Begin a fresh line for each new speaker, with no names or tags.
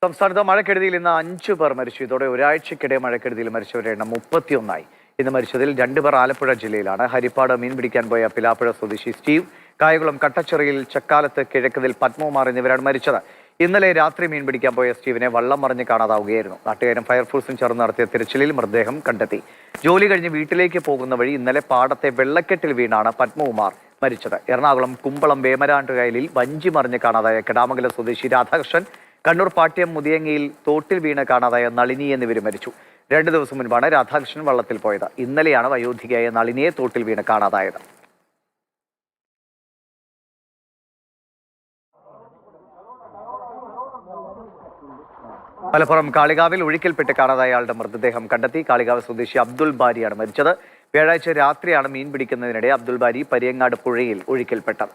സംസ്ഥാനത്ത് മഴക്കെടുതിയിൽ ഇന്ന് 5 പേർ മരിച്ചു. ഇതോടെ ഒരാഴ്ചക്കിടെ മഴക്കെടുതിയിൽ മരിച്ചവരുടെ എണ്ണം 31 ഇന്ന് മരിച്ചതിൽ 2 പേർ ആലപ്പുഴ ജില്ലയിലാണ്. ഹരിപ്പാട് മീൻ പിടിക്കാൻ പോയ പിലാപ്പുഴ സ്വദേശി സ്റ്റീവ്, കായകുളം കട്ടച്ചിറയിൽ ചക്കാലത്ത് കിഴക്കതിൽ പത്മകുമാർ എന്നിവരാണ് മരിച്ചത്. ഇന്നലെ രാത്രി മീൻ പിടിക്കാൻ പോയ സ്റ്റീവിനെ വള്ളം മറിഞ്ഞ് കാണാതാവുകയായിരുന്നു. നാട്ടുകാരും ഫയർഫോഴ്സും ചേർന്ന് നടത്തിയ തിരച്ചിലിൽ മൃതദേഹം കണ്ടെത്തി. ജോലി കഴിഞ്ഞ് വീട്ടിലേക്ക് പോകുന്ന വഴി ഇന്നലെ പാടത്തെ വെള്ളക്കെട്ടിൽ വീണാണ് പത്മകുമാർ മരിച്ചത്. എറണാകുളം കുമ്പളം വേമരാണ്ടുകായലിൽ വഞ്ചി മറിഞ്ഞ് കാണാതായ കെടാമംഗലം സ്വദേശി രാധാകൃഷ്ണൻ, കണ്ണൂർ പാട്യം മുതിയങ്ങയിൽ തോട്ടിൽ വീണ് കാണാതായ നളിനി എന്നിവരും മരിച്ചു. 2 ദിവസം മുൻപാണ് രാധാകൃഷ്ണൻ വള്ളത്തിൽ പോയത്. ഇന്നലെയാണ് വയോധികയായ നളിനിയെ തോട്ടിൽ വീണ് കാണാതായത്. മലപ്പുറം കാളികാവിൽ ഒഴുക്കിൽപ്പെട്ട് കാണാതായ ആളുടെ മൃതദേഹം കണ്ടെത്തി. കാളികാവ് സ്വദേശി അബ്ദുൽ ബാരിയാണ് മരിച്ചത്. വ്യാഴാഴ്ച രാത്രിയാണ് മീൻ പിടിക്കുന്നതിനിടെ അബ്ദുൽ ബാരി പരിയങ്ങാട് പുഴയിൽ ഒഴുക്കിൽപ്പെട്ടത്.